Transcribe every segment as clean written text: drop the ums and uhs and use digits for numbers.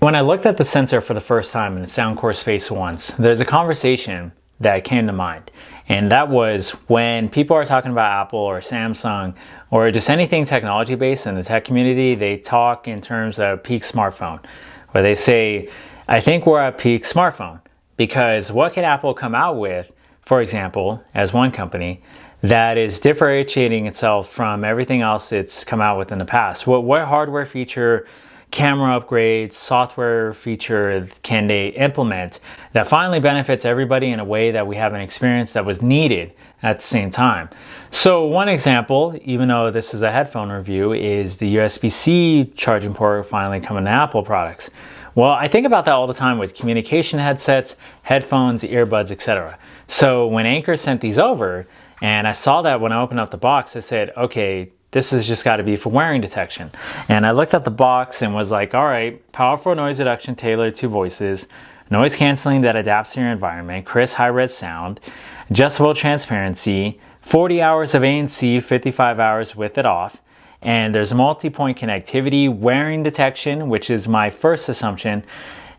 When I looked at the sensor for the first time in the Soundcore Space once, there's a conversation that came to mind. And that was when people are talking about Apple or Samsung or just anything technology based in the tech community, they talk in terms of peak smartphone, where they say, I think we're at peak smartphone. Because what can Apple come out with, for example, as one company, that is differentiating itself from everything else it's come out with in the past? What hardware feature, camera upgrades, software feature can they implement that finally benefits everybody in a way that we haven't experienced that was needed at the same time? So one example, even though this is a headphone review, is the USB-C charging port finally coming to Apple products. Well, I think about that all the time with communication headsets, headphones, earbuds, etc. So when Anker sent these over, and I saw that when I opened up the box, I said, okay, this has just got to be for wearing detection. And I looked at the box and was like, all right, powerful noise reduction tailored to voices, noise canceling that adapts to your environment, crisp high-res sound, adjustable transparency, 40 hours of ANC, 55 hours with it off. And there's multi-point connectivity, wearing detection, which is my first assumption,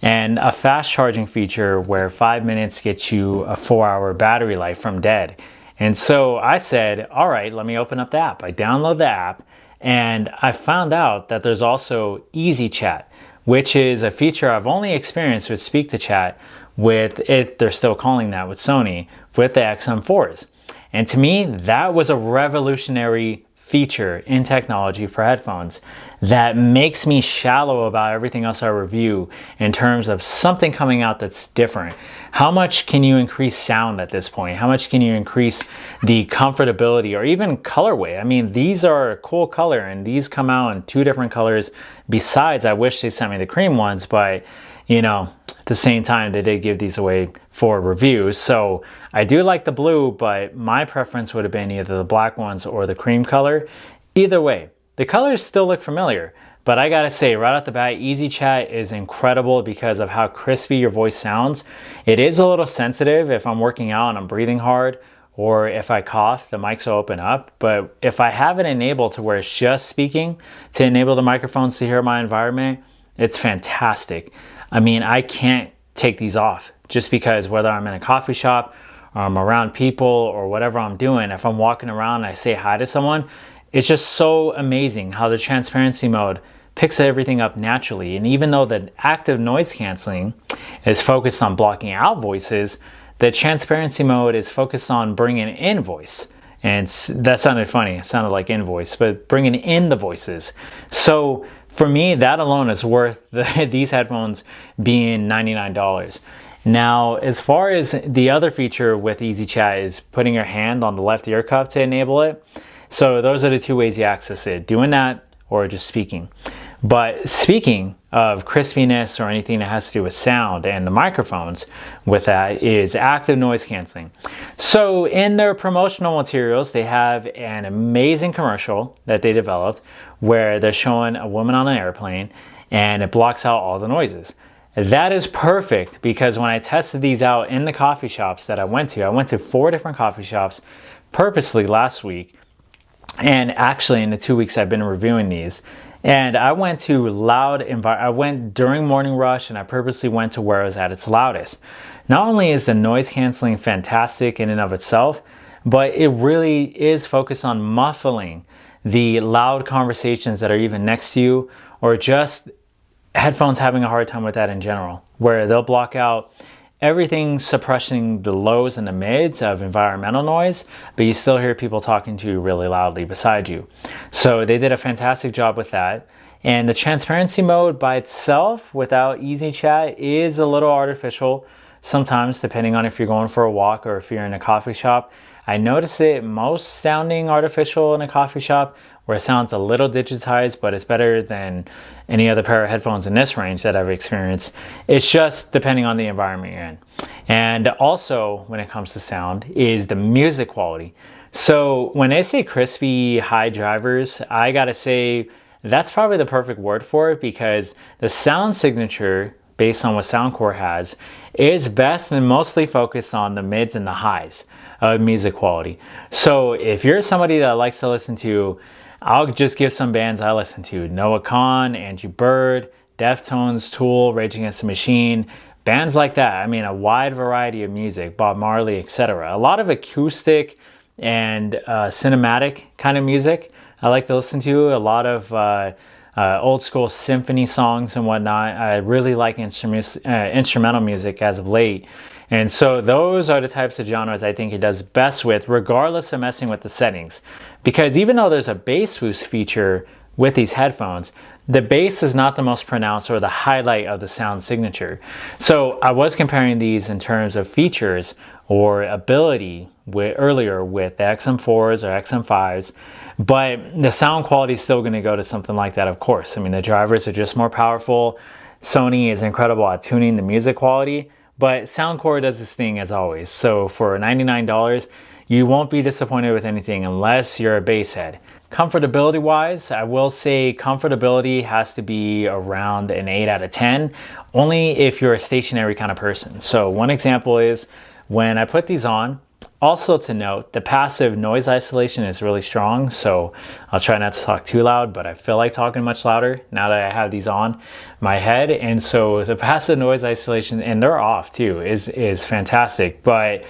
and a fast charging feature where 5 minutes gets you a 4-hour battery life from dead. And so I said, all right, let me open up the app. I download the app and I found out that there's also Easy Chat, which is a feature I've only experienced with Speak to Chat with it, they're still calling that with Sony, with the XM4s. And to me, that was a revolutionary feature in technology for headphones that makes me shallow about everything else I review in terms of something coming out that's different. How much can you increase sound at this point? How much can you increase the comfortability or even colorway? I mean, these are a cool color and these come out in 2 different colors. Besides, I wish they sent me the cream ones, but you know, at the same time, they did give these away for reviews. So I do like the blue, but my preference would have been either the black ones or the cream color. Either way, the colors still look familiar, but I gotta say right off the bat, Easy Chat is incredible because of how crispy your voice sounds. It is a little sensitive if I'm working out and I'm breathing hard, or if I cough, the mics will open up. But if I have it enabled to where it's just speaking, to enable the microphones to hear my environment, it's fantastic. I mean, I can't take these off just because whether I'm in a coffee shop or I'm around people or whatever I'm doing, if I'm walking around and I say hi to someone, it's just so amazing how the transparency mode picks everything up naturally. And even though the active noise canceling is focused on blocking out voices, the transparency mode is focused on bringing in voice. And that sounded funny. It sounded like invoice, but bringing in the voices. So for me, that alone is worth these headphones being $99. Now, as far as the other feature with Easy Chat is putting your hand on the left ear cup to enable it. So those are the 2 ways you access it, doing that or just speaking. But speaking of crispiness or anything that has to do with sound and the microphones with that is active noise canceling. So in their promotional materials, they have an amazing commercial that they developed where they're showing a woman on an airplane and it blocks out all the noises. That is perfect because when I tested these out in the coffee shops that I went to 4 different coffee shops purposely last week, and actually in the 2 weeks I've been reviewing these. And I went to I went during morning rush and I purposely went to where it was at its loudest. Not only is the noise canceling fantastic in and of itself, but it really is focused on muffling the loud conversations that are even next to you, or just headphones having a hard time with that in general, where they'll block out everything, suppressing the lows and the mids of environmental noise, but you still hear people talking to you really loudly beside you. So they did a fantastic job with that. And the transparency mode by itself without Easy Chat is a little artificial sometimes, depending on if you're going for a walk or if you're in a coffee shop. I notice it most sounding artificial in a coffee shop where it sounds a little digitized, but it's better than any other pair of headphones in this range that I've experienced. It's just depending on the environment you're in. And also when it comes to sound is the music quality. So when they say crispy high drivers, I gotta say that's probably the perfect word for it, because the sound signature based on what Soundcore has is best and mostly focused on the mids and the highs of music quality. So if you're somebody that likes to listen to, I'll just give some bands I listen to: Noah Kahan, Angie Bird, Deftones, Tool, Rage Against the Machine, bands like that. I mean, a wide variety of music, Bob Marley, etc. A lot of acoustic and cinematic kind of music I like to listen to. A lot of old school symphony songs and whatnot. I really like instrumental music as of late. And so those are the types of genres I think it does best with, regardless of messing with the settings. Because even though there's a bass boost feature with these headphones, the bass is not the most pronounced or the highlight of the sound signature. So I was comparing these in terms of features or ability earlier with the XM4s or XM5s, but the sound quality is still going to go to something like that, of course. I mean, the drivers are just more powerful. Sony is incredible at tuning the music quality, but Soundcore does this thing as always. So for $99, you won't be disappointed with anything unless you're a bass head. Comfortability wise, I will say comfortability has to be around an 8 out of 10, only if you're a stationary kind of person. So one example is when I put these on. Also to note, the passive noise isolation is really strong, so I'll try not to talk too loud, but I feel like talking much louder now that I have these on my head. And so the passive noise isolation, and they're off too, is fantastic. But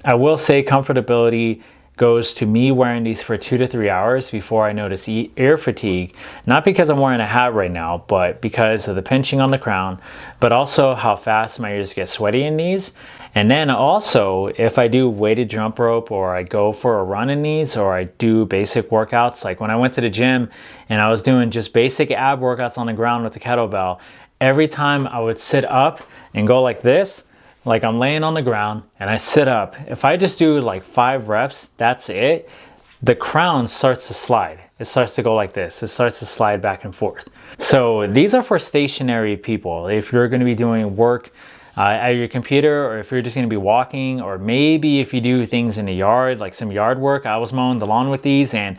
I will say comfortability goes to me wearing these for 2 to 3 hours before I notice ear fatigue, not because I'm wearing a hat right now, but because of the pinching on the crown, but also how fast my ears get sweaty in these. And then also, if I do weighted jump rope, or I go for a run in these, or I do basic workouts, like when I went to the gym and I was doing just basic ab workouts on the ground with the kettlebell, every time I would sit up and go like this, like I'm laying on the ground and I sit up, if I just do like 5 reps, that's it, the crown starts to slide. It starts to go like this. It starts to slide back and forth. So these are for stationary people. If you're going to be doing work at your computer, or if you're just going to be walking, or maybe if you do things in the yard, like some yard work. I was mowing the lawn with these, and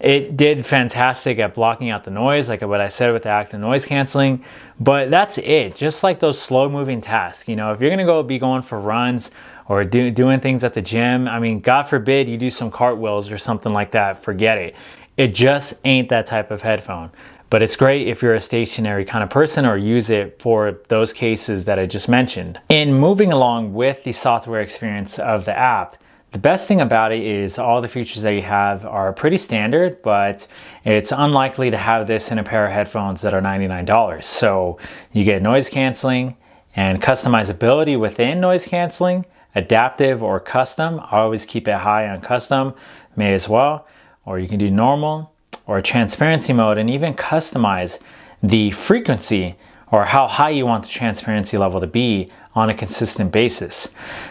it did fantastic at blocking out the noise, like what I said with the active noise canceling. But that's it. Just like those slow moving tasks, you know, if you're going to be going for runs or doing things at the gym, I mean, God forbid you do some cartwheels or something like that, forget it. It just ain't that type of headphone. But it's great if you're a stationary kind of person, or use it for those cases that I just mentioned. In moving along with the software experience of the app, the best thing about it is all the features that you have are pretty standard, but it's unlikely to have this in a pair of headphones that are $99. So you get noise canceling and customizability within noise canceling, adaptive or custom. I always keep it high on custom, may as well, or you can do normal or transparency mode, and even customize the frequency or how high you want the transparency level to be on a consistent basis.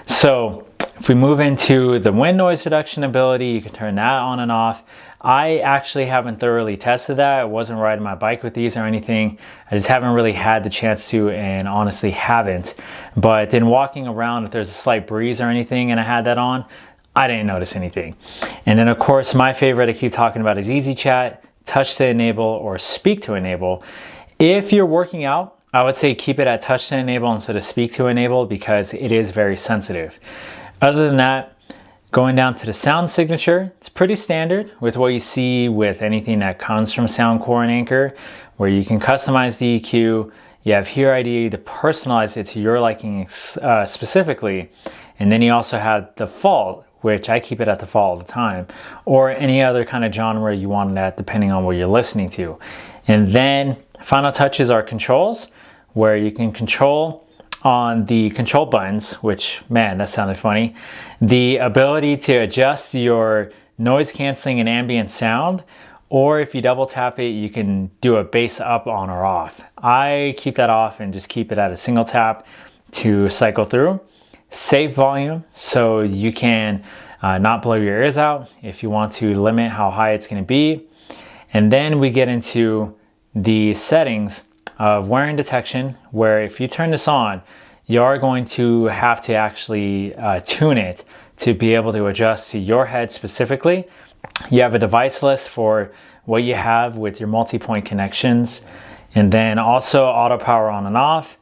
So if we move into the wind noise reduction ability, you can turn that on and off. I actually haven't thoroughly tested that. I wasn't riding my bike with these or anything. I just haven't really had the chance to, and honestly haven't. But in walking around, if there's a slight breeze or anything and I had that on, I didn't notice anything. And then of course, my favorite I keep talking about is Easy Chat, touch to enable or speak to enable. If you're working out, I would say keep it at touch to enable instead of speak to enable, because it is very sensitive. Other than that, going down to the sound signature, it's pretty standard with what you see with anything that comes from Soundcore and Anchor, where you can customize the EQ, you have Hear ID to personalize it to your liking specifically, and then you also have default, which I keep it at default all the time, or any other kind of genre you want it at, depending on what you're listening to. And then final touches are controls, where you can control on the control buttons, which, man, that sounded funny, the ability to adjust your noise canceling and ambient sound, or if you double tap it, you can do a bass up, on, or off. I keep that off and just keep it at a single tap to cycle through. Safe volume, so you can not blow your ears out if you want to limit how high it's going to be. And then we get into the settings of wearing detection, where if you turn this on, you are going to have to actually tune it to be able to adjust to your head specifically. You have a device list for what you have with your multi-point connections, and then also auto power on and off,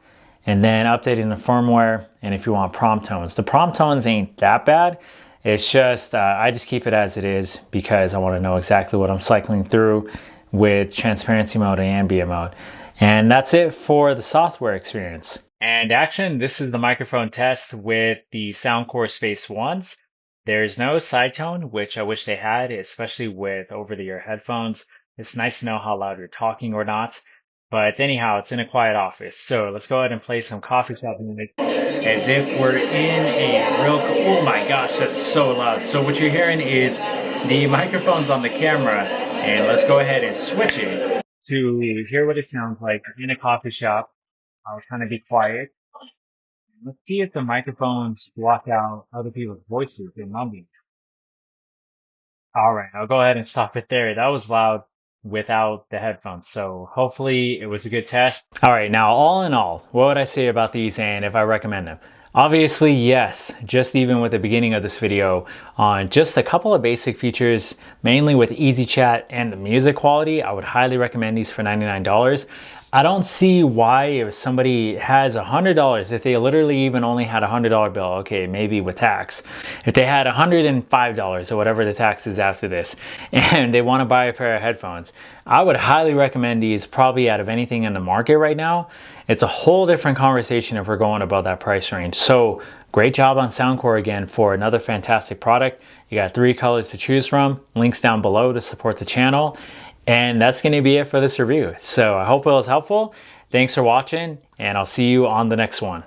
and then updating the firmware, and if you want prompt tones. The prompt tones ain't that bad. It's just, I just keep it as it is because I want to know exactly what I'm cycling through with transparency mode and ambient mode. And that's it for the software experience. And action, this is the microphone test with the Soundcore Space Ones. There's no side tone, which I wish they had, especially with over-the-ear headphones. It's nice to know how loud you're talking or not. But anyhow, it's in a quiet office. So let's go ahead and play some coffee shop music as if we're in a real, oh my gosh, that's so loud. So what you're hearing is the microphones on the camera, and let's go ahead and switch it to hear what it sounds like in a coffee shop. I'll kind of be quiet. Let's see if the microphones block out other people's voices in mumbling. All right, I'll go ahead and stop it there. That was loud without the headphones. So hopefully it was a good test. All right, now all in all, what would I say about these and if I recommend them? Obviously, yes, just even with the beginning of this video on just a couple of basic features, mainly with easy chat and the music quality, I would highly recommend these for $99. I don't see why if somebody has $100, if they literally even only had a $100 bill, okay, maybe with tax, if they had $105 or whatever the tax is after this, and they want to buy a pair of headphones, I would highly recommend these probably out of anything in the market right now. It's a whole different conversation if we're going above that price range. So great job on Soundcore again for another fantastic product. You got 3 colors to choose from, links down below to support the channel. And that's going to be it for this review. So I hope it was helpful. Thanks for watching, and I'll see you on the next one.